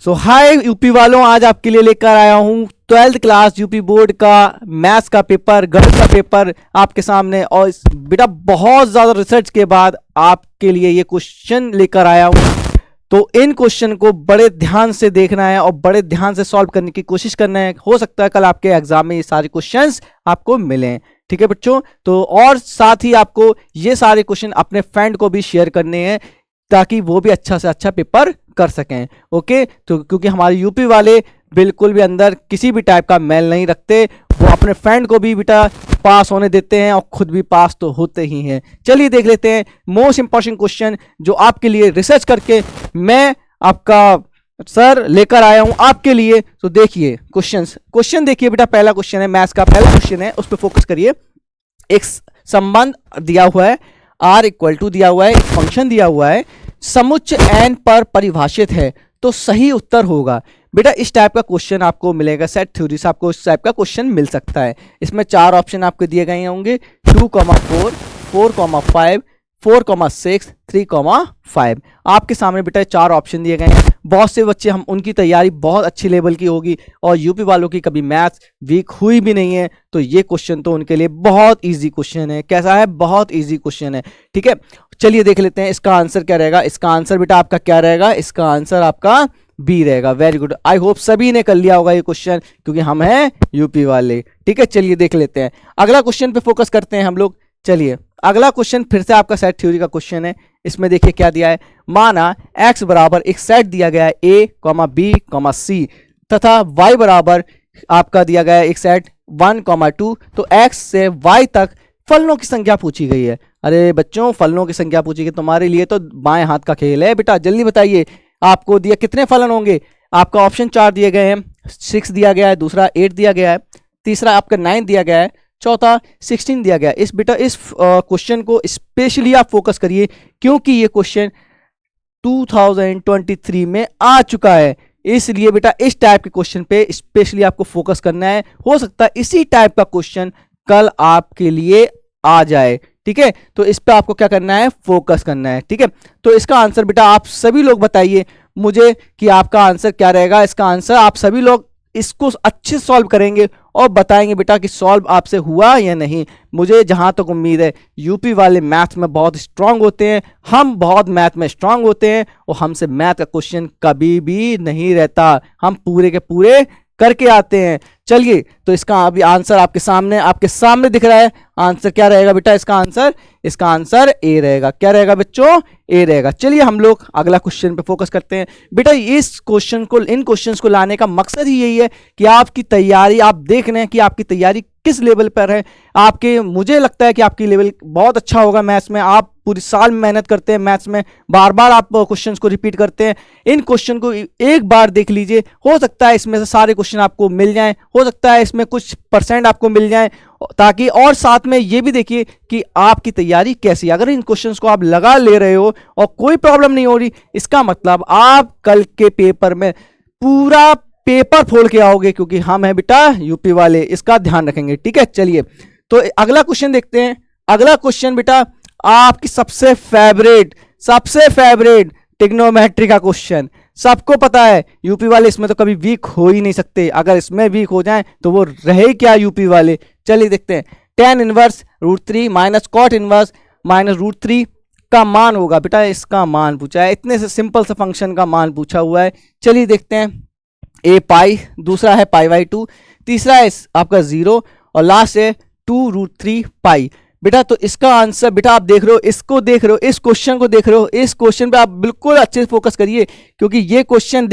सो हाय UP वालों, आज आपके लिए लेकर आया हूँ 12th क्लास यूपी बोर्ड का मैथ्स का पेपर, गणित का पेपर आपके सामने। और बेटा बहुत ज़्यादा रिसर्च के बाद आपके लिए ये क्वेश्चन लेकर आया हूँ। तो इन क्वेश्चन को बड़े ध्यान से देखना है और बड़े ध्यान से सॉल्व करने की कोशिश करना है। हो सकता है कल आपके एग्जाम में ये सारे क्वेश्चंस आपको मिलें। ठीक है बच्चों, तो और साथ ही आपको ये सारे क्वेश्चन अपने फ्रेंड को भी शेयर करने हैं ताकि वो भी अच्छा से अच्छा पेपर कर सकें। ओके, तो क्योंकि हमारे यूपी वाले बिल्कुल भी अंदर किसी भी टाइप का मैल नहीं रखते, वो अपने फ्रेंड को भी बेटा पास होने देते हैं और खुद भी पास तो होते ही हैं। चलिए देख लेते हैं मोस्ट इंपॉर्टेंट क्वेश्चन जो आपके लिए रिसर्च करके मैं आपका सर लेकर आया हूं आपके लिए। तो देखिए क्वेश्चन देखिए बेटा, पहला क्वेश्चन है मैथ्स का, पहला क्वेश्चन है, उस पर फोकस करिए। एक संबंध दिया हुआ है, r इक्वल टू दिया हुआ है, एक फंक्शन दिया हुआ है, समुच्च n पर परिभाषित है, तो सही उत्तर होगा। बेटा इस टाइप का क्वेश्चन आपको मिलेगा, सेट थ्योरी से आपको इस टाइप का क्वेश्चन मिल सकता है। इसमें 4 ऑप्शन आपको दिए गए होंगे, 2, 4, 4, 5, 4, 6, 3, 5। आपके सामने बेटा 4 ऑप्शन दिए गए हैं। बहुत से बच्चे हम उनकी तैयारी बहुत अच्छी लेवल की होगी और यूपी वालों की कभी मैथ्स वीक हुई भी नहीं है, तो ये क्वेश्चन तो उनके लिए बहुत इजी क्वेश्चन है। कैसा है? बहुत इजी क्वेश्चन है। ठीक है, चलिए देख लेते हैं इसका आंसर क्या रहेगा। इसका आंसर बेटा आपका क्या रहेगा? इसका आंसर आपका बी रहेगा। वेरी गुड, आई होप सभी ने कर लिया होगा ये क्वेश्चन, क्योंकि हम हैं यूपी वाले। ठीक है, चलिए देख लेते हैं अगला क्वेश्चन पे फोकस करते हैं हम लोग। चलिए अगला क्वेश्चन फिर से आपका सेट थ्योरी का क्वेश्चन है। इसमें देखिए क्या दिया है, माना x बराबर एक सेट दिया गया है a, b, c तथा y बराबर आपका दिया गया है एक सेट 1, 2। तो x से y तक फलनों की संख्या पूछी गई है। अरे बच्चों, फलनों की संख्या पूछी गई, तुम्हारे लिए तो बाएं हाथ का खेल है बेटा। जल्दी बताइए आपको दिया कितने फलन होंगे। आपका ऑप्शन 4 दिए गए हैं, 6 दिया गया है, दूसरा 8 दिया गया है, तीसरा आपका 9 दिया गया है, चौथा 16 दिया गया है। इस बेटा इस क्वेश्चन को स्पेशली आप फोकस करिए, क्योंकि ये क्वेश्चन 2023 में आ चुका है। इसलिए बेटा इस टाइप के क्वेश्चन पे स्पेशली आपको फोकस करना है। हो सकता है इसी टाइप का क्वेश्चन कल आपके लिए आ जाए। ठीक है, तो इस पे आपको क्या करना है? फोकस करना है। ठीक है, तो इसका आंसर बेटा आप सभी लोग बताइए मुझे कि आपका आंसर क्या रहेगा। इसका आंसर आप सभी लोग इसको अच्छे सॉल्व करेंगे और बताएंगे बेटा कि सॉल्व आपसे हुआ या नहीं। मुझे जहां तक उम्मीद है यूपी वाले मैथ में बहुत स्ट्रांग होते हैं, हम बहुत मैथ में स्ट्रांग होते हैं और हमसे मैथ का क्वेश्चन कभी भी नहीं रहता, हम पूरे के पूरे करके आते हैं। चलिए तो इसका अभी आंसर आपके सामने दिख रहा है। आंसर क्या रहेगा बेटा? इसका आंसर ए रहेगा। क्या रहेगा बच्चों? ए रहेगा। चलिए हम लोग अगला क्वेश्चन पे फोकस करते हैं। बेटा इन क्वेश्चंस को लाने का मकसद ही यही है कि आपकी तैयारी, आप देख रहे हैं कि आपकी तैयारी किस लेवल पर है। मुझे लगता है कि आपकी लेवल बहुत अच्छा होगा मैथ्स में। आप पूरी साल मेहनत करते हैं मैथ्स में, बार बार आप क्वेश्चंस को रिपीट करते हैं। इन क्वेश्चन को एक बार देख लीजिए, हो सकता है इसमें से सारे क्वेश्चन आपको मिल जाएं, हो सकता है इसमें कुछ % आपको मिल जाएं, ताकि और साथ में ये भी देखिए कि आपकी तैयारी कैसी है। अगर इन क्वेश्चंस को आप लगा ले रहे हो और कोई प्रॉब्लम नहीं हो रही, इसका मतलब आप कल के पेपर में पूरा पेपर फोड़ के आओगे, क्योंकि हम हैं बेटा यूपी वाले, इसका ध्यान रखेंगे। ठीक है, चलिए तो अगला क्वेश्चन देखते हैं। अगला क्वेश्चन बेटा आपकी सबसे फेवरेट ट्रिग्नोमेट्री का क्वेश्चन। सबको पता है यूपी वाले इसमें तो कभी वीक हो ही नहीं सकते। अगर इसमें वीक हो जाएं तो वो रहे क्या यूपी वाले। चलिए देखते हैं, tan inverse √3 minus cot inverse minus √3 का मान होगा। बेटा इसका मान पूछा है, इतने से सिंपल से फंक्शन का मान पूछा हुआ है। चलिए देखते हैं, a पाई, दूसरा है π/2, तीसरा है आपका 0 और लास्ट है 2√3 पाई। बेटा तो इसका आंसर बेटा आप देख रहे हो, इसको देख रहे हो, इस क्वेश्चन को देख रहे हो, इस क्वेश्चन पे आप बिल्कुल अच्छे से फोकस करिए, क्योंकि ये क्वेश्चन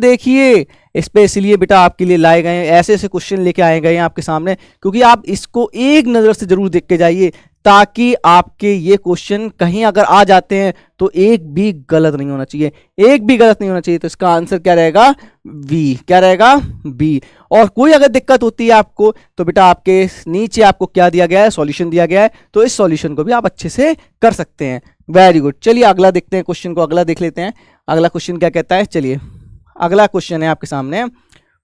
देखिए इस पे इसलिए बेटा आपके लिए लाए गए हैं, ऐसे क्वेश्चन लेके आए गए हैं आपके सामने, क्योंकि आप इसको एक नज़र से जरूर देख के जाइए, ताकि आपके ये क्वेश्चन कहीं अगर आ जाते हैं तो एक भी गलत नहीं होना चाहिए। तो इसका आंसर क्या रहेगा? बी। क्या रहेगा? बी। और कोई अगर दिक्कत होती है आपको तो बेटा आपके नीचे आपको क्या दिया गया है? सॉल्यूशन दिया गया है, तो इस सॉल्यूशन को भी आप अच्छे से कर सकते हैं। Very good. चलिए अगला देखते हैं, क्वेश्चन को अगला देख लेते हैं। अगला क्वेश्चन क्या कहता है? चलिए अगला क्वेश्चन है आपके सामने,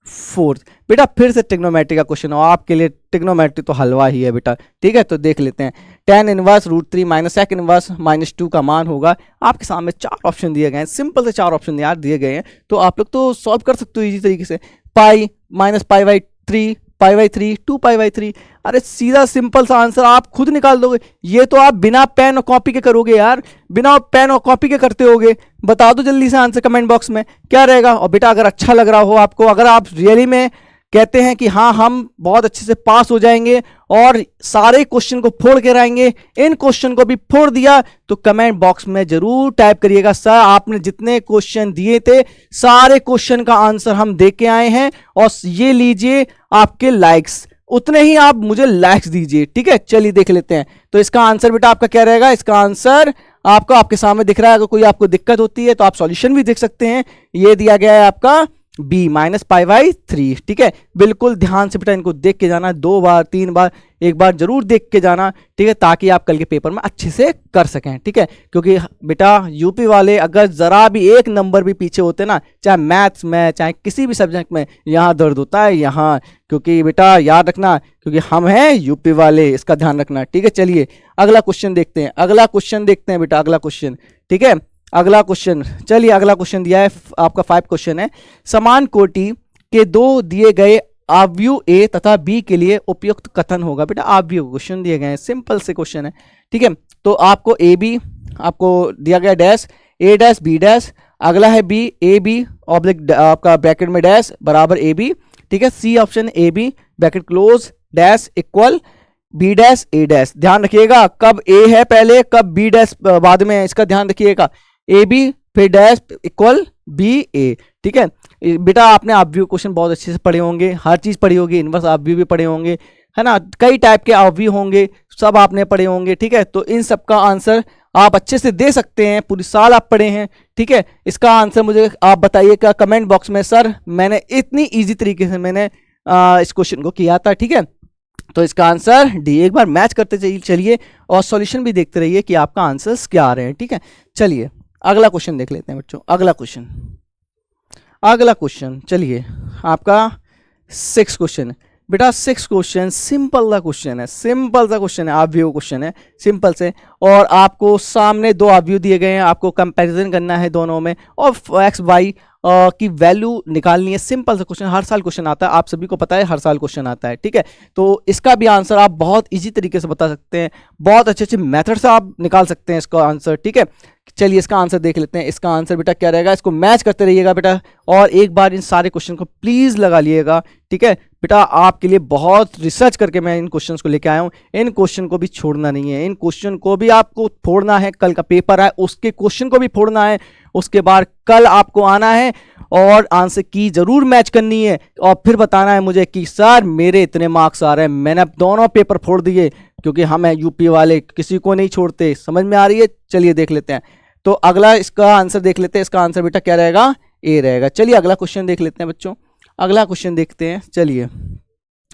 फोर्थ। बेटा फिर से ट्रिग्नोमेट्री का क्वेश्चन हो आपके लिए, ट्रिग्नोमेट्री तो हलवा ही है बेटा, ठीक है। तो देख लेते हैं, tan inverse √3 minus sec inverse -2 का मान होगा। आपके सामने 4 ऑप्शन दिए गए हैं, सिंपल से 4 ऑप्शन यार दिए गए हैं, तो आप लोग तो सॉल्व कर सकते हो इजी तरीके से। पाई माइनस π/3, π/3, 2π/3, अरे सीधा सिंपल सा आंसर आप खुद निकाल दोगे। ये तो आप बिना पेन और कॉपी के करोगे यार, बिना पेन और कॉपी के करते होगे। बता दो जल्दी से आंसर कमेंट बॉक्स में क्या रहेगा। और बेटा अगर अच्छा लग रहा हो आपको, अगर आप रियली में कहते हैं कि हाँ हम बहुत अच्छे से पास हो जाएंगे और सारे क्वेश्चन को फोड़ के रहेंगे, इन क्वेश्चन को भी फोड़ दिया, तो कमेंट बॉक्स में जरूर टाइप करिएगा सर आपने जितने क्वेश्चन दिए थे सारे क्वेश्चन का आंसर हम दे के आए हैं, और ये लीजिए आपके लाइक्स, उतने ही आप मुझे लाइक्स दीजिए, ठीक है। चलिए देख लेते हैं, तो इसका आंसर बेटा आपका क्या रहेगा। इसका आंसर आपका आपके सामने दिख रहा है। अगर कोई आपको दिक्कत होती है तो आप सॉल्यूशन भी देख सकते हैं। ये दिया गया है आपका b -π/3, ठीक है। बिल्कुल ध्यान से बेटा इनको देख के जाना, 2 बार 3 बार, एक बार जरूर देख के जाना, ठीक है, ताकि आप कल के पेपर में अच्छे से कर सकें, ठीक है। क्योंकि बेटा यूपी वाले अगर जरा भी एक नंबर भी पीछे होते ना, चाहे मैथ्स में चाहे किसी भी सब्जेक्ट में, यहाँ दर्द होता है यहाँ, क्योंकि बेटा याद रखना, क्योंकि हम हैं यूपी वाले, इसका ध्यान रखना, ठीक है। चलिए अगला क्वेश्चन देखते हैं, अगला क्वेश्चन देखते हैं बेटा, अगला क्वेश्चन, ठीक है। अगला क्वेश्चन, चलिए अगला क्वेश्चन दिया है आपका 5 क्वेश्चन है। समान कोटि के 2 दिए गए अवयव ए तथा बी के लिए उपयुक्त कथन होगा। बेटा अवयव क्वेश्चन दिए गए हैं, सिंपल से क्वेश्चन है, ठीक है। तो आपको ए बी आपको दिया गया dash, A dash B dash, अगला है बी, ए बी ऑब्लिक आपका ब्रैकेट में डैश बराबर ए बी, ठीक है। C option A B bracket close dash equal B dash A dash. ध्यान रखिएगा कब ए है पहले, कब बी डैश बाद में है, इसका ध्यान रखिएगा। ए बी फिर डैश इक्वल बी ए, ठीक है। बेटा आपने अवयव क्वेश्चन बहुत अच्छे से पढ़े होंगे, हर चीज पढ़ी होगी, इनवर्स अवयव भी पढ़े होंगे, है ना, कई टाइप के अवयव होंगे, सब आपने पढ़े होंगे, ठीक है। तो इन सब का आंसर आप अच्छे से दे सकते हैं, पूरी साल आप पढ़े हैं, ठीक है। इसका आंसर मुझे आप बताइएगा कमेंट बॉक्स में, सर मैंने इतनी ईजी तरीके से मैंने इस क्वेश्चन को किया था, ठीक है। तो इसका आंसर डी। एक बार मैच करते चलिए और सॉल्यूशन भी देखते रहिए कि आपका आंसर्स क्या आ रहे हैं, ठीक है। चलिए अगला क्वेश्चन देख लेते हैं बच्चों, अगला क्वेश्चन चलिए आपका 6 क्वेश्चन। बेटा 6 क्वेश्चन सिंपल सा क्वेश्चन है, सिंपल सा क्वेश्चन है, अवयव क्वेश्चन है, सिंपल से। और आपको सामने 2 अवयव दिए गए हैं, आपको कंपैरिजन करना है दोनों में, और एक्स वाई की वैल्यू निकालनी है। सिंपल सा क्वेश्चन, हर साल क्वेश्चन आता है, आप सभी को पता है, हर साल क्वेश्चन आता है, ठीक है। तो इसका भी आंसर आप बहुत इजी तरीके से बता सकते हैं, बहुत अच्छे अच्छे मेथड से आप निकाल सकते हैं इसका आंसर, ठीक है। चलिए इसका आंसर देख लेते हैं। इसका आंसर बेटा क्या रहेगा, इसको मैच करते रहिएगा बेटा, और एक बार इन सारे क्वेश्चन को प्लीज लगा लिएगा, ठीक है। बेटा आपके लिए बहुत रिसर्च करके मैं इन क्वेश्चंस को लेके आया हूं, इन क्वेश्चन को भी छोड़ना नहीं है, इन क्वेश्चन को भी आपको फोड़ना है। कल का पेपर है उसके क्वेश्चन को भी फोड़ना है, उसके बाद कल आपको आना है और आंसर की जरूर मैच करनी है, और फिर बताना है मुझे कि सर मेरे इतने मार्क्स आ रहे हैं, मैंने दोनों पेपर फोड़ दिए, क्योंकि हम हैं यूपी वाले, किसी को नहीं छोड़ते। समझ में आ रही है। चलिए देख लेते हैं, तो अगला इसका आंसर देख लेते हैं। इसका आंसर बेटा क्या रहेगा, ए रहेगा। चलिए अगला क्वेश्चन देख लेते हैं बच्चों, अगला क्वेश्चन देखते हैं। चलिए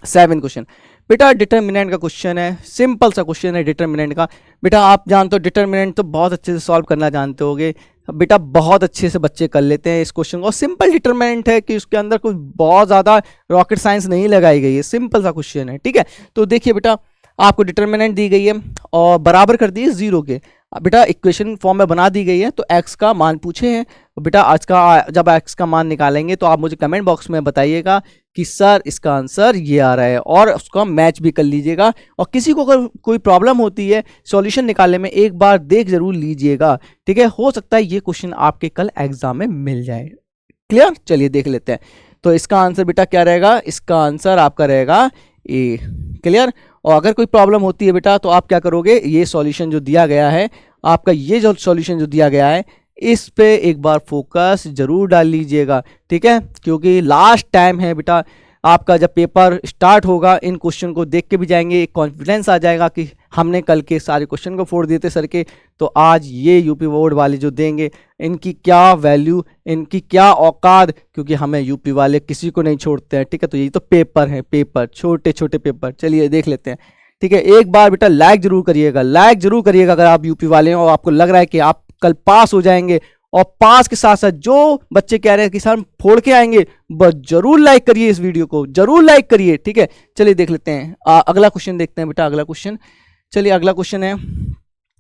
7 क्वेश्चन बेटा डिटर्मिनेंट का क्वेश्चन है, सिंपल सा क्वेश्चन है डिटर्मिनेंट का। बेटा आप जानते हो डिटर्मिनेंट तो बहुत अच्छे से सॉल्व करना जानते होगे बेटा, बहुत अच्छे से बच्चे कर लेते हैं इस क्वेश्चन को। सिंपल डिटर्मिनेंट है कि उसके अंदर कुछ बहुत ज़्यादा रॉकेट साइंस नहीं लगाई गई है, सिंपल सा क्वेश्चन है, ठीक है। तो देखिए बेटा आपको डिटर्मिनेंट दी गई है और बराबर कर दी है 0 के, बेटा इक्वेशन फॉर्म में बना दी गई है। तो x का मान पूछे हैं, बेटा आज का जब x का मान निकालेंगे तो आप मुझे कमेंट बॉक्स में बताइएगा कि सर इसका आंसर ये आ रहा है, और उसका मैच भी कर लीजिएगा। और किसी को अगर कोई प्रॉब्लम होती है सॉल्यूशन निकालने में, एक बार देख जरूर लीजिएगा, ठीक है। हो सकता है ये क्वेश्चन आपके कल एग्जाम में मिल जाए। क्लियर। चलिए देख लेते हैं। तो इसका आंसर बेटा क्या रहेगा, इसका आंसर आपका रहेगा ए। क्लियर। और अगर कोई प्रॉब्लम होती है बेटा तो आप क्या करोगे, ये सॉल्यूशन जो दिया गया है आपका, ये जो सॉल्यूशन जो दिया गया है इस पे एक बार फोकस जरूर डाल लीजिएगा, ठीक है। क्योंकि लास्ट टाइम है बेटा आपका, जब पेपर स्टार्ट होगा इन क्वेश्चन को देख के भी जाएंगे, एक कॉन्फिडेंस आ जाएगा कि हमने कल के सारे क्वेश्चन को फोड़ दिए थे सर के, तो आज ये यूपी बोर्ड वाले जो देंगे इनकी क्या वैल्यू, इनकी क्या औकात, क्योंकि हमें यूपी वाले किसी को नहीं छोड़ते हैं, ठीक है। तो यही तो पेपर है, पेपर छोटे छोटे पेपर। चलिए देख लेते हैं, ठीक है। एक बार बेटा लाइक जरूर करिएगा, लाइक जरूर करिएगा अगर आप यूपी वाले हैं और आपको लग रहा है कि आप कल पास हो जाएंगे और पास के साथ साथ जो बच्चे कह रहे हैं कि सर हम फोड़ के आएंगे, बस जरूर लाइक करिए, इस वीडियो को जरूर लाइक करिए, ठीक है। चलिए देख लेते हैं अगला क्वेश्चन देखते हैं बेटा, अगला क्वेश्चन। चलिए अगला क्वेश्चन है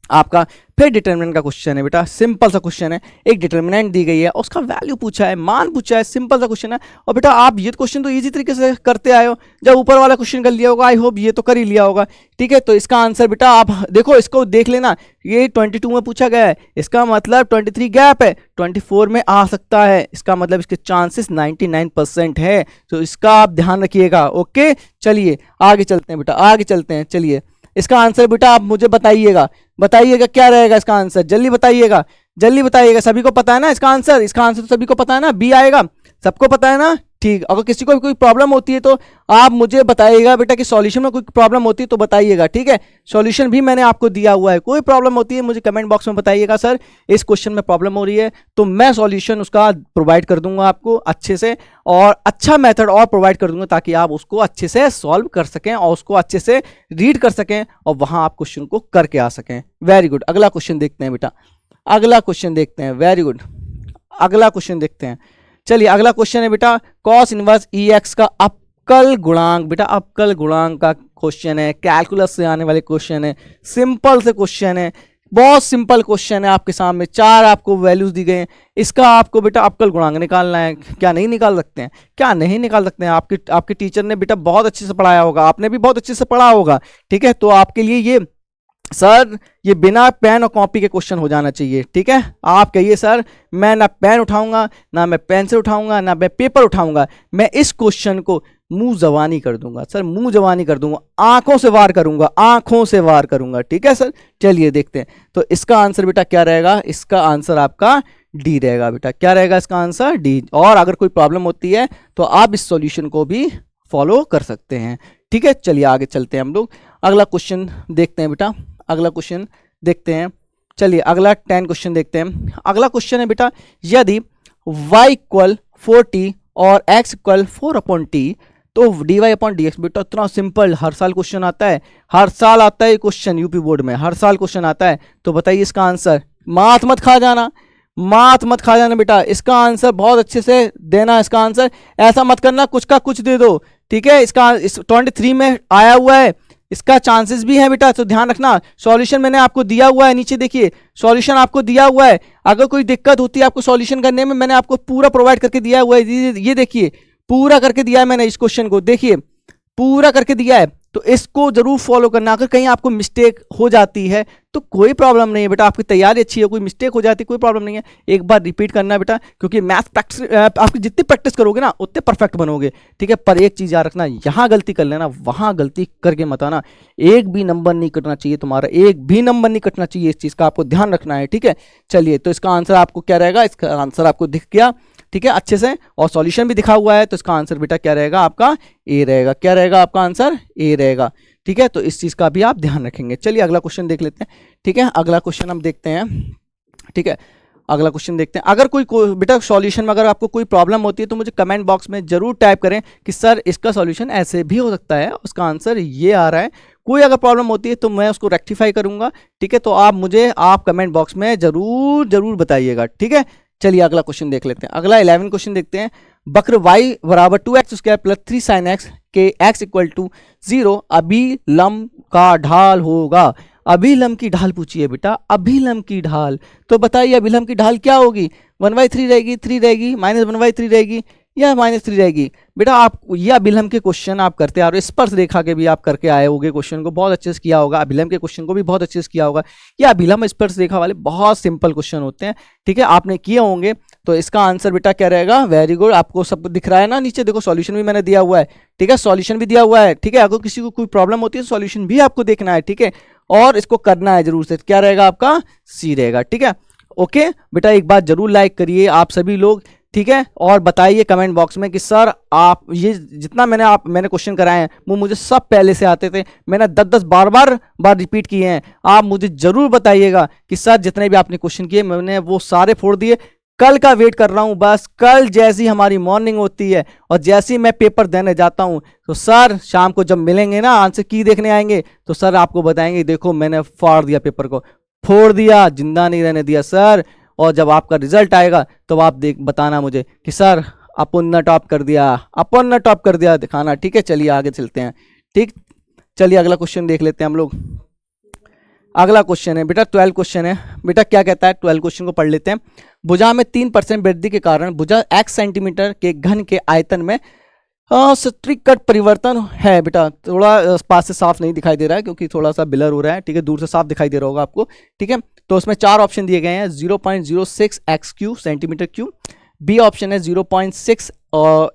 आपका फिर डिटर्मिनेंट का क्वेश्चन है बेटा, सिंपल सा क्वेश्चन है। एक डिटर्मिनेंट दी गई है, उसका वैल्यू पूछा है, मान पूछा है, सिंपल सा क्वेश्चन है। और बेटा आप ये क्वेश्चन तो इजी तरीके से करते आए हो, जब ऊपर वाला क्वेश्चन कर लिया होगा, आई होप ये तो कर ही लिया होगा, ठीक है। तो इसका आंसर बेटा आप देखो, इसको देख लेना, ये 22 में पूछा गया है, इसका मतलब 23 गैप है, 24 में आ सकता है, इसका मतलब इसके चांसेस 99% है। तो इसका आप ध्यान रखिएगा, ओके। चलिए आगे चलते हैं बेटा, आगे चलते हैं। चलिए इसका आंसर बेटा आप मुझे बताइएगा, बताइएगा क्या रहेगा इसका आंसर, जल्दी बताइएगा, जल्दी बताइएगा। सभी को पता है ना इसका आंसर, इसका आंसर तो सभी को पता है ना, बी आएगा, सबको पता है ना, ठीक। अगर किसी को कोई प्रॉब्लम होती है तो आप मुझे बताइएगा बेटा कि सॉल्यूशन में कोई प्रॉब्लम होती है तो बताइएगा, ठीक है। सॉल्यूशन भी मैंने आपको दिया हुआ है, कोई प्रॉब्लम होती है मुझे कमेंट बॉक्स में बताइएगा, सर इस क्वेश्चन में प्रॉब्लम हो रही है, तो मैं सॉल्यूशन उसका प्रोवाइड कर दूंगा आपको अच्छे से, और अच्छा मेथड और प्रोवाइड कर दूंगा ताकि आप उसको अच्छे से सॉल्व कर सकें और उसको अच्छे से रीड कर सकें और वहां आप क्वेश्चन को करके आ सकें। वेरी गुड, अगला क्वेश्चन देखते हैं बेटा, अगला क्वेश्चन देखते हैं। वेरी गुड, अगला क्वेश्चन देखते हैं। चलिए अगला क्वेश्चन है बेटा कॉस इनवर्स EX का अवकल गुणांक। बेटा अवकल गुणांक का क्वेश्चन है, कैलकुलस से आने वाले क्वेश्चन है, सिंपल से क्वेश्चन है, बहुत सिंपल क्वेश्चन है। आपके सामने 4 आपको वैल्यूज दी गए हैं, इसका आपको बेटा अवकल गुणांक निकालना है। क्या नहीं निकाल सकते हैं, क्या नहीं निकाल सकते हैं? आपके टीचर ने बेटा बहुत अच्छे से पढ़ाया होगा, आपने भी बहुत अच्छे से पढ़ा होगा, ठीक है। तो आपके लिए ये सर ये बिना पेन और कॉपी के क्वेश्चन हो जाना चाहिए, ठीक है। आप कहिए सर मैं ना पेन उठाऊंगा, ना मैं पेंसिल उठाऊंगा, ना मैं पेपर उठाऊंगा, मैं इस क्वेश्चन को मुंह जबानी कर दूंगा, सर मुंह जबानी कर दूंगा, आंखों से वार करूंगा, आंखों से वार करूंगा, ठीक है सर। चलिए देखते हैं, तो इसका आंसर बेटा क्या रहेगा, इसका आंसर आपका डी रहेगा बेटा। क्या रहेगा इसका आंसर? डी। और अगर कोई प्रॉब्लम होती है तो आप इस सॉल्यूशन को भी फॉलो कर सकते हैं, ठीक है। चलिए आगे चलते हैं हम लोग, अगला क्वेश्चन देखते हैं बेटा, अगला क्वेश्चन देखते हैं। चलिए अगला 10 क्वेश्चन देखते हैं। अगला क्वेश्चन है बेटा यदि y इक्वल 4t और x इक्वल 4/t तो dy/dx। बेटा इतना सिंपल, हर साल क्वेश्चन आता है, हर साल आता है क्वेश्चन, यूपी बोर्ड में हर साल क्वेश्चन आता है। तो बताइए इसका आंसर, मात मत खा जाना, मात मत खा जाना बेटा, इसका आंसर बहुत अच्छे से देना। इसका आंसर ऐसा मत करना कुछ का कुछ दे दो, ठीक है। इसका इस 23 में आया हुआ है, इसका चांसेस भी है बेटा, तो ध्यान रखना। सॉल्यूशन मैंने आपको दिया हुआ है, नीचे देखिए सॉल्यूशन आपको दिया हुआ है। अगर कोई दिक्कत होती है आपको सॉल्यूशन करने में, मैंने आपको पूरा प्रोवाइड करके दिया हुआ है, ये देखिए पूरा करके दिया है मैंने, इस क्वेश्चन को देखिए पूरा करके दिया है। तो इसको जरूर फॉलो करना। अगर कहीं आपको मिस्टेक हो जाती है तो कोई प्रॉब्लम नहीं है बेटा, आपकी तैयारी अच्छी है, कोई मिस्टेक हो जाती है कोई प्रॉब्लम नहीं है, एक बार रिपीट करना है बेटा, क्योंकि मैथ प्रैक्टिस आपकी जितनी प्रैक्टिस करोगे ना उतने परफेक्ट बनोगे, ठीक है। पर एक चीज याद रखना, यहाँ गलती कर लेना वहाँ गलती करके मत आना, एक भी नंबर नहीं कटना चाहिए तुम्हारा, एक भी नंबर नहीं कटना चाहिए, इस चीज का आपको ध्यान रखना है, ठीक है। चलिए तो इसका आंसर आपको क्या रहेगा, इसका आंसर आपको दिख गया, ठीक है अच्छे से, और सॉल्यूशन भी दिखा हुआ है। तो इसका आंसर बेटा क्या रहेगा आपका, ए रहेगा। क्या रहेगा आपका आंसर? ए रहेगा, ठीक है। तो इस चीज का भी आप ध्यान रखेंगे। चलिए अगला क्वेश्चन देख लेते हैं, ठीक है। अगला क्वेश्चन हम देखते हैं, ठीक है। अगला क्वेश्चन देखते हैं। अगर कोई बेटा सॉल्यूशन में अगर आपको कोई प्रॉब्लम होती है तो मुझे कमेंट बॉक्स में जरूर टाइप करें कि सर इसका सॉल्यूशन ऐसे भी हो सकता है, उसका आंसर ये आ रहा है। कोई अगर प्रॉब्लम होती है तो मैं उसको रेक्टिफाई करूंगा, ठीक है। तो आप कमेंट बॉक्स में जरूर बताइएगा, ठीक है। चलिए अगला क्वेश्चन देख लेते हैं। अगला 11 क्वेश्चन देखते हैं। वक्र y बराबर 2x² प्लस 3 sin x के x इक्वल टू 0 अभिलंब का ढाल होगा। अभिलंब की ढाल पूछिए बेटा, अभिलंब की ढाल। तो बताइए अभिलंब की ढाल क्या होगी? 1/3 रहेगी, 3 रहेगी, -1/3 रहेगी या -3 रहेगी? बेटा आप ये अभिलंब के क्वेश्चन आप करते आ रहे हो, स्पर्श रेखा के भी आप करके आए होगे, क्वेश्चन को बहुत अच्छे से किया होगा, अभिलंब के क्वेश्चन को भी बहुत अच्छे से किया होगा। ये अभिलंब स्पर्श रेखा वाले बहुत सिंपल क्वेश्चन होते हैं, ठीक है, आपने किए होंगे। तो इसका आंसर बेटा क्या रहेगा? वेरी गुड, आपको सब दिख रहा है ना, नीचे देखो सॉल्यूशन भी मैंने दिया हुआ है, ठीक है, सॉल्यूशन भी दिया हुआ है, ठीक है। अगर किसी को कोई प्रॉब्लम होती है सॉल्यूशन भी आपको देखना है, ठीक है, और इसको करना है जरूर से। क्या रहेगा आपका? सी रहेगा, ठीक है। ओके बेटा एक बात जरूर लाइक करिए आप सभी लोग, ठीक है, और बताइए कमेंट बॉक्स में कि सर आप ये जितना मैंने क्वेश्चन कराए हैं वो मुझे सब पहले से आते थे, मैंने 10-10 बार रिपीट किए हैं। आप मुझे जरूर बताइएगा कि सर जितने भी आपने क्वेश्चन किए मैंने वो सारे फोड़ दिए। कल का वेट कर रहा हूं, बस कल जैसी हमारी मॉर्निंग होती है और जैसे ही मैं पेपर देने जाता हूं तो सर शाम को जब मिलेंगे ना, आंसर की देखने आएंगे तो सर आपको बताएंगे देखो मैंने फाड़ दिया, पेपर को फोड़ दिया, जिंदा नहीं रहने दिया सर। और जब आपका रिजल्ट आएगा तो आप देख बताना मुझे कि सर अपन ने टॉप कर दिया, अपन ने टॉप कर दिया, दिखाना। ठीक है, चलिए आगे चलते हैं। ठीक, चलिए अगला क्वेश्चन देख लेते हैं हम लोग। अगला क्वेश्चन है बेटा 12 क्वेश्चन है। बेटा क्या कहता है, 12 क्वेश्चन को पढ़ लेते हैं। भुजा में 3% वृद्धि के कारण भुजा x सेंटीमीटर के घन के आयतन में सटीक परिवर्तन है। बेटा थोड़ा पास से साफ नहीं दिखाई दे रहा है क्योंकि थोड़ा सा ब्लर हो रहा है। ठीक है, दूर से साफ दिखाई दे रहा होगा आपको। ठीक है, तो उसमें 4 ऑप्शन दिए गए हैं। 0.06 x cube centimetre cube, B option है 0.6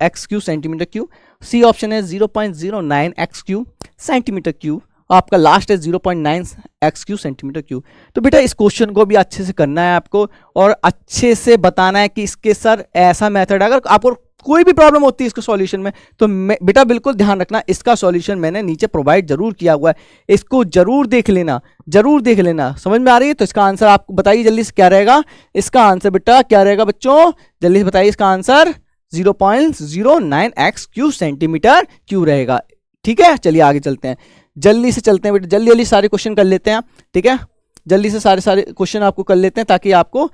x cube centimetre cube, C option है 0.09 एक्स क्यू सेंटीमीटर क्यू, आपका लास्ट है 0.9 एक्स क्यू सेंटीमीटर क्यू। तो बेटा इस क्वेश्चन को भी अच्छे से करना है आपको और अच्छे से बताना है कि इसके सर ऐसा मेथड, अगर आपको कोई भी प्रॉब्लम होती है इसके सॉल्यूशन में तो बेटा बिल्कुल ध्यान रखना, इसका सॉल्यूशन मैंने नीचे प्रोवाइड जरूर किया हुआ है, इसको जरूर देख लेना, जरूर देख लेना। समझ में आ रही है? तो इसका आंसर आपको बताइए जल्दी से क्या रहेगा। इसका आंसर बेटा क्या रहेगा बच्चों, जल्दी से बताइए। इसका answer 0.09 x cube centimetre Q रहेगा। ठीक है, चलिए आगे चलते हैं, जल्दी से चलते हैं बेटा, जल्दी जल्दी सारे क्वेश्चन कर लेते हैं। ठीक है, जल्दी से सारे क्वेश्चन आपको कर लेते हैं ताकि आपको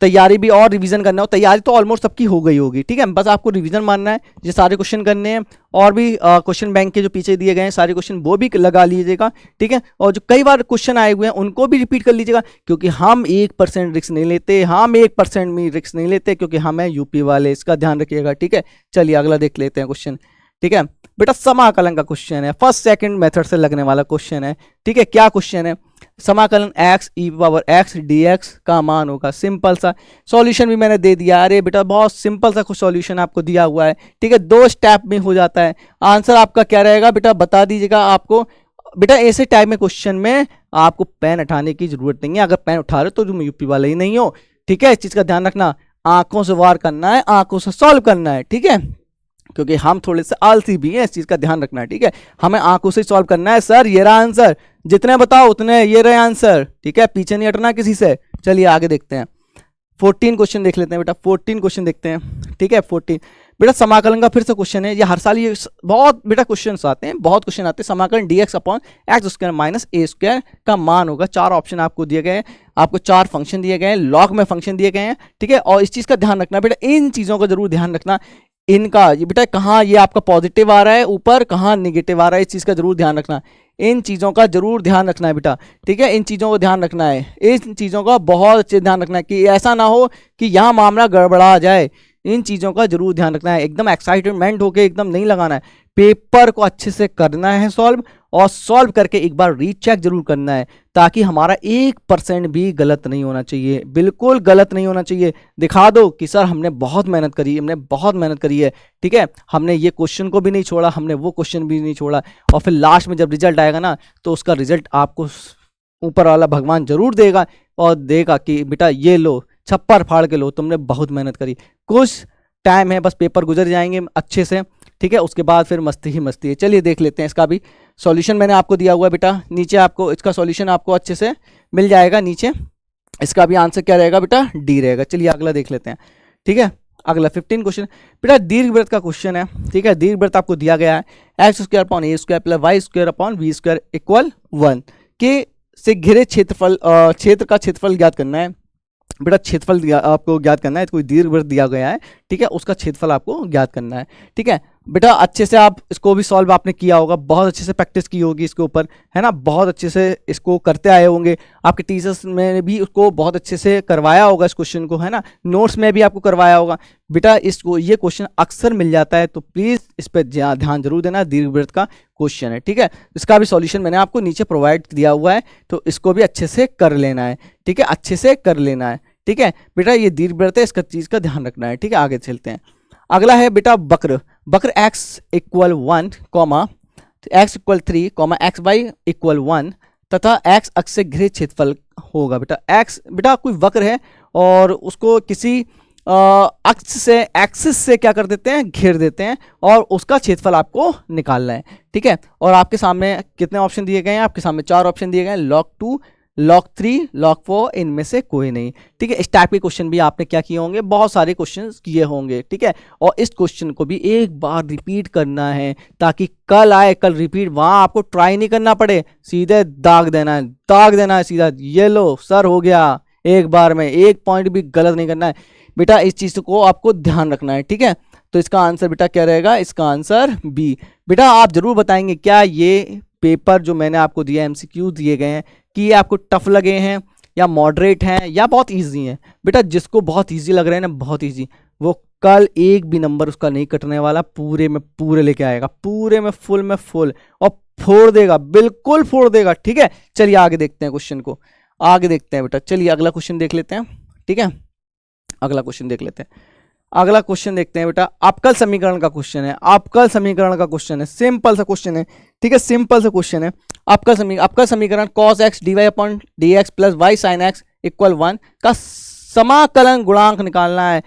तैयारी भी और रिवीजन करना हो। तैयारी तो ऑलमोस्ट सबकी हो गई होगी। ठीक है, बस आपको रिवीजन मानना है, ये सारे क्वेश्चन करने हैं और भी क्वेश्चन बैंक के जो पीछे दिए गए हैं सारे क्वेश्चन वो भी लगा लीजिएगा। ठीक है, और जो कई बार क्वेश्चन आए हुए हैं उनको भी रिपीट कर लीजिएगा क्योंकि हम 1% रिस्क नहीं लेते, हम 1% में रिस्क नहीं लेते क्योंकि हम हैं यूपी वाले, इसका ध्यान रखिएगा। ठीक है, चलिए अगला देख लेते हैं क्वेश्चन। ठीक है बेटा, समाकलन का क्वेश्चन है, फर्स्ट सेकंड मेथड से लगने वाला क्वेश्चन है। ठीक है, क्या क्वेश्चन है, समाकलन x e power x dx का मान होगा। सिंपल सा सॉल्यूशन भी मैंने दे दिया। अरे बेटा बहुत सिंपल सा कुछ सॉल्यूशन आपको दिया हुआ है। ठीक है, 2 स्टेप में हो जाता है। आंसर आपका क्या रहेगा बेटा बता दीजिएगा आपको। बेटा ऐसे टाइप में क्वेश्चन में आपको पेन उठाने की जरूरत नहीं है, अगर पेन उठा रहे हो तो तुम यूपी वाले ही नहीं हो। ठीक है, इस चीज का ध्यान रखना, आंखों से वार करना है, आंखों से सॉल्व करना है। ठीक है, क्योंकि हम थोड़े से आलसी भी हैं, इस चीज का ध्यान रखना है। ठीक है, हमें आंखों से सॉल्व करना है। सर ये रहा आंसर, जितने बताओ उतने ये रहे आंसर। ठीक है, पीछे नहीं हटना किसी से। चलिए आगे देखते हैं, 14 क्वेश्चन देख लेते हैं बेटा, 14 क्वेश्चन देखते हैं। ठीक है, 14 बेटा समाकलन का फिर से क्वेश्चन है। ये हर साल ये बहुत बेटा क्वेश्चन आते हैं, बहुत क्वेश्चन आते हैं। समाकलन dx upon x square minus a square का मान होगा। 4 ऑप्शन आपको दिए गए हैं, आपको 4 फंक्शन दिए गए हैं, लॉग में फंक्शन दिए गए हैं। ठीक है, और इस चीज का ध्यान रखना बेटा, इन चीजों का जरूर ध्यान रखना, इनका ये बेटा कहाँ ये आपका पॉजिटिव आ रहा है ऊपर, कहाँ निगेटिव आ रहा है, इस चीज का जरूर ध्यान रखना। इन चीजों का जरूर ध्यान रखना है बेटा। ठीक है, इन चीजों को ध्यान रखना है, इन चीजों का बहुत अच्छे ध्यान रखना है कि ऐसा ना हो कि यहाँ मामला गड़बड़ा जाए। इन चीजों का जरूर ध्यान रखना है, एकदम एक्साइटमेंट होके एकदम नहीं लगाना है। पेपर को अच्छे से करना है सॉल्व, और सॉल्व करके एक बार रीचेक जरूर करना है ताकि हमारा 1% भी गलत नहीं होना चाहिए, बिल्कुल गलत नहीं होना चाहिए। दिखा दो कि सर हमने बहुत मेहनत करी, हमने बहुत मेहनत करी है। ठीक है, हमने ये क्वेश्चन को भी नहीं छोड़ा, हमने वो क्वेश्चन भी नहीं छोड़ा, और फिर लास्ट में जब रिजल्ट आएगा ना तो उसका रिजल्ट आपको ऊपर वाला भगवान जरूर देगा और देगा कि बेटा ये लो, छप्पर फाड़ के लो, तुमने बहुत मेहनत करी। कुछ टाइम है, बस पेपर गुजर जाएंगे अच्छे से। ठीक है, उसके बाद फिर मस्ती ही मस्ती है। चलिए देख लेते हैं, इसका भी सॉल्यूशन मैंने आपको दिया हुआ है बेटा, नीचे आपको इसका सॉल्यूशन आपको अच्छे से मिल जाएगा नीचे। इसका भी आंसर क्या रहेगा बेटा, डी रहेगा। चलिए अगला देख लेते हैं। ठीक है, अगला 15 क्वेश्चन बेटा दीर्घवृत्त का क्वेश्चन है। ठीक है, दीर्घवृत्त आपको दिया गया है x square upon a square plus y square upon b square equal 1 के से घिरे क्षेत्रफल क्षेत्र का क्षेत्रफल ज्ञात करना है। बेटा क्षेत्रफल आपको ज्ञात करना है, कोई दीर्घवृत्त दिया गया है। ठीक है, उसका क्षेत्रफल आपको ज्ञात करना है। ठीक है बेटा, अच्छे से आप इसको भी सॉल्व आपने किया होगा, बहुत अच्छे से प्रैक्टिस की होगी इसके ऊपर, है ना, बहुत अच्छे से इसको करते आए होंगे। आपके टीचर्स ने भी उसको बहुत अच्छे से करवाया होगा इस क्वेश्चन को, है ना, नोट्स में भी आपको करवाया होगा। बेटा इसको ये क्वेश्चन अक्सर मिल जाता है, तो प्लीज़ इस पर ध्यान जरूर देना, दीर्घवृत्त का क्वेश्चन है। ठीक है, इसका भी सॉल्यूशन मैंने आपको नीचे प्रोवाइड दिया हुआ है, तो इसको भी अच्छे से कर लेना है। ठीक है, अच्छे से कर लेना है। ठीक है बेटा, ये दीर्घवृत्त है, इसका चीज़ का ध्यान रखना है। ठीक है, आगे चलते हैं। अगला है बेटा वक्र x equal 1 comma x equal 3 comma x y equal 1 तथा x अक्ष से घिरे क्षेत्रफल होगा। बेटा x बेटा कोई वक्र है और उसको किसी अक्ष से एक्सिस से क्या कर देते हैं, घेर देते हैं, और उसका क्षेत्रफल आपको निकालना है। ठीक है, और आपके सामने कितने ऑप्शन दिए गए हैं, आपके सामने 4 ऑप्शन दिए गए हैं, log 2 log 3 log 4, इनमें से कोई नहीं। ठीक है, इस टाइप के क्वेश्चन भी आपने क्या किए होंगे, बहुत सारे क्वेश्चन किए होंगे। ठीक है, और इस क्वेश्चन को भी एक बार रिपीट करना है ताकि कल आए, कल रिपीट वहां आपको ट्राई नहीं करना पड़े, सीधे दाग देना है, दाग देना है सीधा, ये लो सर हो गया, एक बार में, एक पॉइंट भी गलत नहीं करना है बेटा, इस चीज़ को आपको ध्यान रखना है, ठीक है। तो इसका आंसर बेटा क्या रहेगा, इसका आंसर बी। बेटा आप जरूर बताएंगे क्या ये पेपर जो मैंने आपको दिया, एमसीक्यू दिए गए हैं, कि ये आपको टफ लगे हैं या मॉडरेट हैं या बहुत ईजी हैं। बेटा जिसको बहुत ईजी लग रहे हैं ना, बहुत ईजी, वो कल एक भी नंबर उसका नहीं कटने वाला, पूरे में पूरे लेके आएगा, पूरे में फुल और फोड़ देगा, बिल्कुल फोड़ देगा, ठीक है। चलिए आगे देखते हैं क्वेश्चन को, आगे देखते हैं बेटा। चलिए अगला क्वेश्चन देख लेते हैं, ठीक है, अगला क्वेश्चन देख लेते हैं। अगला क्वेश्चन देखते हैं बेटा, अवकल समीकरण का क्वेश्चन है, अवकल समीकरण का क्वेश्चन है, सिंपल सा क्वेश्चन है, ठीक है, सिंपल सा क्वेश्चन है। अवकल समीकरण cos x dy upon dx plus y sine x equal 1 का समाकलन गुणांक निकालना है,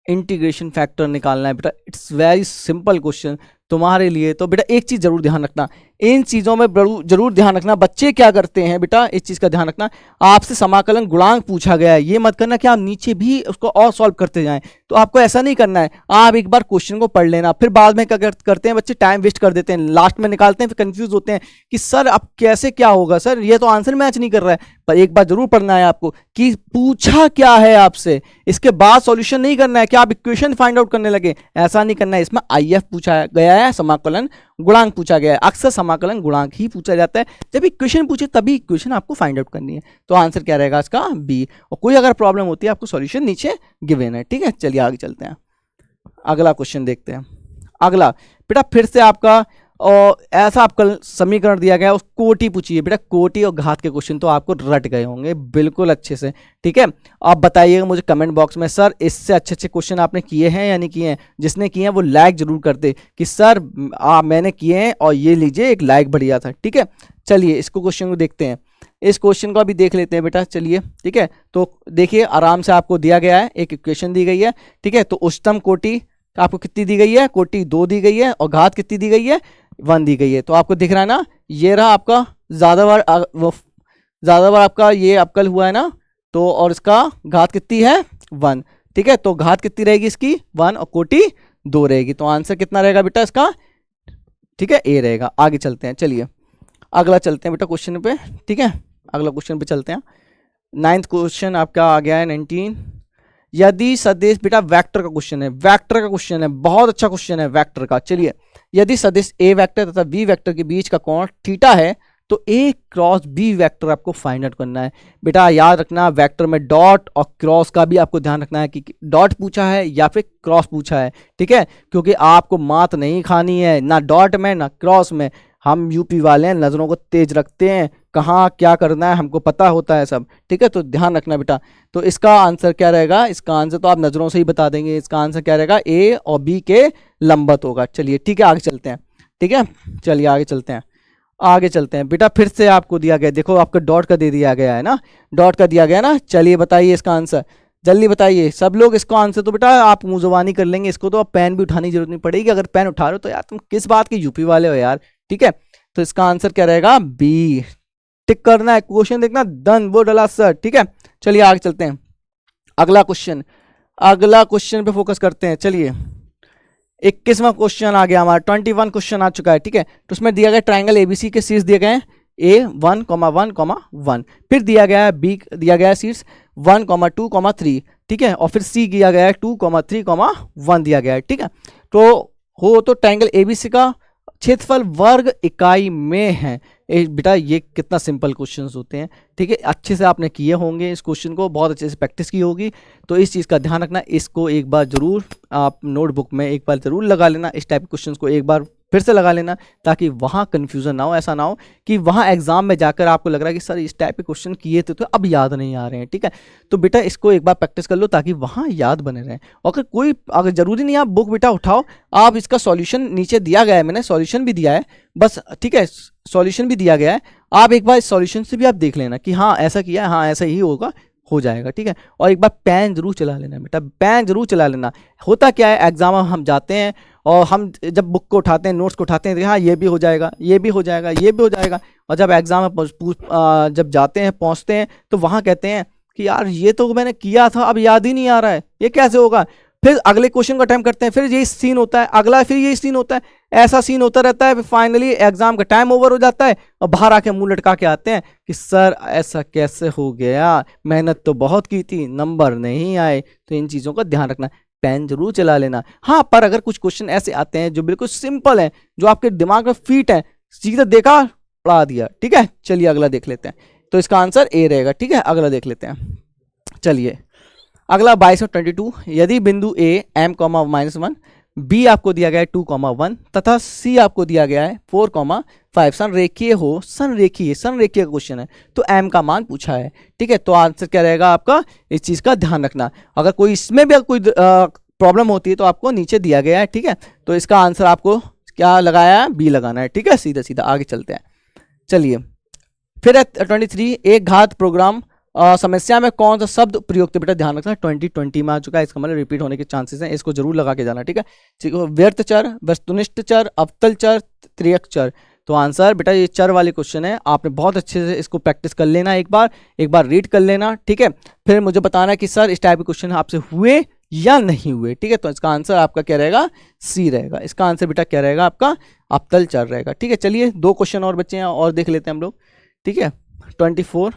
इंटीग्रेशन फैक्टर निकालना है। बेटा इट्स वेरी सिंपल क्वेश्चन तुम्हारे लिए। तो बेटा एक चीज जरूर ध्यान रखना, इन चीजों में जरूर ध्यान रखना। बच्चे क्या करते हैं बेटा, इस चीज का ध्यान रखना, आपसे समाकलन गुणांक पूछा गया है, ये मत करना कि आप नीचे भी उसको और सॉल्व करते जाएं। तो आपको ऐसा नहीं करना है, आप एक बार क्वेश्चन को पढ़ लेना, फिर बाद में क्या करते हैं बच्चे, टाइम वेस्ट कर देते हैं, लास्ट में निकालते हैं, फिर कंफ्यूज होते हैं कि सर अब कैसे क्या होगा, सर ये तो आंसर मैच नहीं कर रहा है। पर एक बार जरूर पढ़ना है आपको कि पूछा क्या है आपसे, इसके बाद सॉल्यूशन नहीं करना है कि आप इक्वेशन फाइंड आउट करने लगे, ऐसा नहीं करना है। इसमें आईएफ पूछा गया है, समाकलन गुणांक पूछा गया है। अक्सर समाकलन गुणांक ही पूछा जाता है, जब इक्वेशन पूछे तभी इक्वेशन आपको फाइंड आउट करनी है। तो आंसर क्या रहेगा इसका, बी। और कोई अगर प्रॉब्लम होती है आपको सॉल्यूशन नीचे गिवन है, ठीक है। चलिए आगे चलते हैं, अगला क्वेश्चन देखते हैं। अगला बेटा फिर से आपका और ऐसा आपका समीकरण दिया गया, उस कोटि पूछी है बेटा, कोटि और घात के क्वेश्चन तो आपको रट गए होंगे बिल्कुल अच्छे से, ठीक है। आप बताइएगा मुझे कमेंट बॉक्स में, सर इससे अच्छे अच्छे क्वेश्चन आपने किए हैं या नहीं किए हैं। जिसने किए हैं वो लाइक जरूर करते कि सर मैंने किए हैं और ये लीजिए एक लाइक बढ़िया था, ठीक है। चलिए इसको क्वेश्चन को देखते हैं, इस क्वेश्चन को अभी देख लेते हैं बेटा, चलिए ठीक है। तो देखिए आराम से आपको दिया गया है, एक इक्वेशन दी गई है, ठीक है। तो उच्चतम कोटि आपको कितनी दी गई है, कोटि 2 दी गई है, और घात कितनी दी गई है, 1 दी गई है। तो आपको दिख रहा है ना, ये रहा आपका ज़्यादा बार आपका ये अवकल हुआ है ना, तो और इसका घात कितनी है, 1, ठीक है। तो घात कितनी रहेगी इसकी, 1, और कोटि 2 रहेगी। तो आंसर कितना रहेगा बेटा इसका, ठीक है, ए रहेगा। आगे चलते हैं, चलिए अगला चलते हैं बेटा क्वेश्चन पे, ठीक है, अगला क्वेश्चन पे चलते हैं। 9th क्वेश्चन आपका आ गया है 19। यदि सदिश, बेटा वेक्टर का क्वेश्चन है, वेक्टर का क्वेश्चन है, बहुत अच्छा क्वेश्चन है वेक्टर का। चलिए यदि सदिश ए वेक्टर तथा बी वेक्टर के बीच का कोण थीटा है, तो ए क्रॉस बी वेक्टर आपको फाइंड आउट करना है। बेटा याद रखना, वेक्टर में डॉट और क्रॉस का भी आपको ध्यान रखना है कि डॉट पूछा है या फिर क्रॉस पूछा है, ठीक है, क्योंकि आपको मात नहीं खानी है ना डॉट में ना क्रॉस में। हम यूपी वाले हैं, नज़रों को तेज रखते हैं, कहाँ क्या करना है हमको पता होता है सब, ठीक है। तो ध्यान रखना बेटा। तो इसका आंसर क्या रहेगा, इसका आंसर तो आप नज़रों से ही बता देंगे, इसका आंसर क्या रहेगा, ए और बी के लंबवत होगा। चलिए ठीक है, आगे चलते हैं, ठीक है, चलिए आगे चलते हैं, आगे चलते हैं बेटा। फिर से आपको दिया गया, देखो आपका डॉट का दे दिया गया है ना, डॉट का दिया गया ना। चलिए बताइए इसका आंसर, जल्दी बताइए सब लोग इसको आंसर। तो बेटा आप मुँह ज़ुबानी कर लेंगे इसको, तो आप पेन भी उठाने की जरूरत नहीं पड़ेगी। अगर पेन उठा रहे हो तो यार तुम किस बात के यूपी वाले हो यार, ठीक है। तो इसका आंसर क्या रहेगा, बी। टिक करना है, क्वेश्चन देखना, डन, वो डला सर, ठीक है। चलिए आगे चलते हैं, अगला क्वेश्चन, अगला क्वेश्चन पे फोकस करते हैं। चलिए 21वां क्वेश्चन आ गया हमारा, 21 क्वेश्चन आ चुका है, ठीक है। तो उसमें दिया गया ट्राइंगल एबीसी के शीर्ष दिए गए हैं A 1,1,1, फिर दिया गया है बी, दिया गया है शीर्ष 1,2,3, ठीक है, और फिर सी दिया गया है 2,3,1 दिया गया है, ठीक है। तो ट्राइंगल एबीसी का क्षेत्रफल वर्ग इकाई में है। बेटा ये कितना सिंपल क्वेश्चंस होते हैं, ठीक है, अच्छे से आपने किए होंगे इस क्वेश्चन को, बहुत अच्छे से प्रैक्टिस की होगी। तो इस चीज़ का ध्यान रखना, इसको एक बार जरूर आप नोटबुक में एक बार जरूर लगा लेना, इस टाइप के क्वेश्चंस को एक बार फिर से लगा लेना, ताकि वहाँ कन्फ्यूज़न ना हो। ऐसा ना हो कि वहाँ एग्जाम में जाकर आपको लग रहा है कि सर इस टाइप के क्वेश्चन किए थे तो अब याद नहीं आ रहे हैं, ठीक है। तो बेटा इसको एक बार प्रैक्टिस कर लो ताकि वहाँ याद बने रहें। और अगर ज़रूरी नहीं आप बुक बेटा उठाओ, आप इसका सॉल्यूशन नीचे दिया गया है, मैंने सॉल्यूशन भी दिया है बस, ठीक है, सॉल्यूशन भी दिया गया है। आप एक बार इस सॉल्यूशन से भी आप देख लेना कि हाँ ऐसा किया है, हाँ ऐसा ही होगा, हो जाएगा, ठीक है। और एक बार पेन जरूर चला लेना बेटा, पेन जरूर चला लेना। होता क्या है, एग्जाम में हम जाते हैं और हम जब बुक को उठाते हैं, नोट्स को उठाते हैं, तो हाँ ये भी हो जाएगा, ये भी हो जाएगा, ये भी हो जाएगा, और जब एग्जाम में जब जाते हैं, पहुँचते हैं, तो वहाँ कहते हैं कि यार ये तो मैंने किया था, अब याद ही नहीं आ रहा है, ये कैसे होगा। फिर अगले क्वेश्चन का अटेम्प्ट करते हैं, फिर यही सीन होता है, अगला फिर यही सीन होता है, ऐसा सीन होता रहता है। फिर फाइनली एग्जाम का टाइम ओवर हो जाता है और बाहर आके मुंह लटका के आते हैं कि सर ऐसा कैसे हो गया, मेहनत तो बहुत की थी, नंबर नहीं आए। तो इन चीज़ों का ध्यान रखना, पेन जरूर चला लेना। हाँ, पर अगर कुछ क्वेश्चन ऐसे आते हैं जो बिल्कुल सिंपल हैं, जो आपके दिमाग में फिट है, सीधा देखा पढ़ा दिया, ठीक है। चलिए अगला देख लेते हैं। तो इसका आंसर ए रहेगा, ठीक है। अगला देख लेते हैं। चलिए अगला 2222, यदि बिंदु ए m, -1, बी आपको दिया गया है 2, 1 तथा सी आपको दिया गया है 4, 5 संरेखीय हो, संरेखीय का क्वेश्चन है, तो m का मान पूछा है, ठीक है। तो आंसर क्या रहेगा आपका, इस चीज का ध्यान रखना। अगर कोई इसमें भी कोई प्रॉब्लम होती है तो आपको नीचे दिया गया है, ठीक है। तो इसका आंसर आपको क्या लगाया है, बी लगाना है, ठीक है। सीधा सीधा आगे चलते हैं। चलिए फिर 23, एक घात प्रोग्राम समस्या में कौन सा शब्द प्रयुक्त, बेटा ध्यान रखना 2020 में आ चुका है, इसका मतलब रिपीट होने के चांसेस हैं, इसको जरूर लगा के जाना, ठीक है। व्यर्थ चर, वस्तुनिष्ठ चर, अवतल चर, त्रियक चर। तो आंसर बेटा ये चर वाले क्वेश्चन है, आपने बहुत अच्छे से इसको प्रैक्टिस कर लेना, एक बार रीड कर लेना, ठीक है। फिर मुझे बताना कि सर इस टाइप के क्वेश्चन आपसे हुए या नहीं हुए, ठीक है। तो इसका आंसर आपका क्या रहेगा, सी रहेगा। इसका आंसर बेटा क्या रहेगा आपका, अवतल चर रहेगा, ठीक है। चलिए 2 क्वेश्चन और बच्चे हैं और देख लेते हैं हम लोग, ठीक है। 24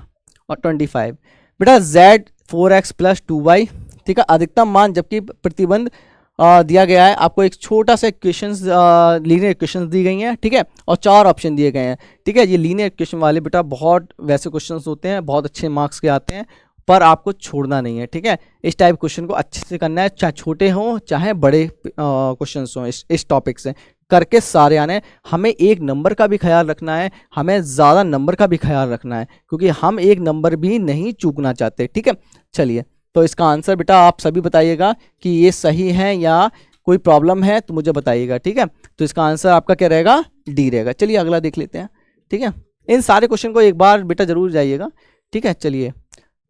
और 25, बेटा z 4x + 2y, ठीक है, अधिकतम मान, जबकि प्रतिबंध दिया गया है। आपको एक छोटा सा इक्वेशंस, लीनियर इक्वेशंस दी गई हैं, ठीक है, और 4 ऑप्शन दिए गए हैं, ठीक है। ये लीनियर इक्वेशन वाले बेटा बहुत वैसे क्वेश्चंस होते हैं, बहुत अच्छे मार्क्स के आते हैं, पर आपको छोड़ना नहीं है, ठीक है। इस टाइप क्वेश्चन को अच्छे से करना है, चाहे छोटे हों चाहे बड़े क्वेश्चंस हों, इस टॉपिक से करके सारे आने। हमें 1 नंबर का भी ख्याल रखना है, हमें ज़्यादा नंबर का भी ख्याल रखना है, क्योंकि हम 1 नंबर भी नहीं चूकना चाहते, ठीक है। चलिए तो इसका आंसर बेटा आप सभी बताइएगा कि ये सही है या कोई प्रॉब्लम है तो मुझे बताइएगा, ठीक है। तो इसका आंसर आपका क्या रहेगा, डी रहेगा। चलिए अगला देख लेते हैं, ठीक है। इन सारे क्वेश्चन को एक बार बेटा जरूर जाइएगा, ठीक है। चलिए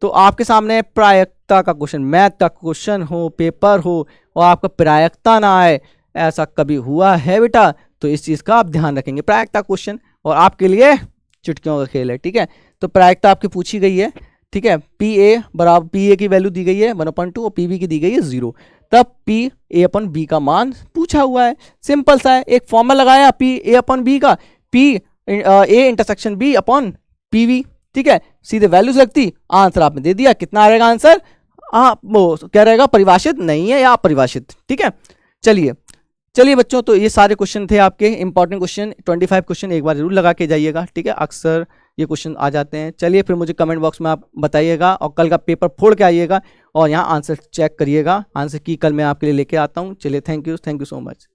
तो आपके सामने प्रायिकता का क्वेश्चन, मैथ का क्वेश्चन हो, पेपर हो और आपका प्रायिकता ना आए, ऐसा कभी हुआ है बेटा? तो इस चीज़ का आप ध्यान रखेंगे। प्रायिकता क्वेश्चन और आपके लिए चुटकियों का खेल है, ठीक है। तो प्रायिकता आपकी पूछी गई है, ठीक है। पी ए बराबर, पी ए की वैल्यू दी गई है 1/2 और पी बी की दी गई है 0, तब पी ए अपन बी का मान पूछा हुआ है। सिंपल सा है, एक फॉर्मूला लगाया पी ए अपन बी का, P A intersection B upon P B, ठीक है। सीधे वैल्यूज लगती, आंसर आपने दे दिया। कितना आएगा आंसर? हाँ वो क्या रहेगा, परिभाषित नहीं है या अपरिभाषित, ठीक है। चलिए बच्चों, तो ये सारे क्वेश्चन थे आपके इंपॉर्टेंट क्वेश्चन। 25 क्वेश्चन एक बार जरूर लगा के जाइएगा, ठीक है। अक्सर ये क्वेश्चन आ जाते हैं। चलिए फिर मुझे कमेंट बॉक्स में आप बताइएगा और कल का पेपर फोड़ के आइएगा और यहाँ आंसर चेक करिएगा। आंसर की कल मैं आपके लिए लेके आता हूँ। चलिए थैंक यू सो मच।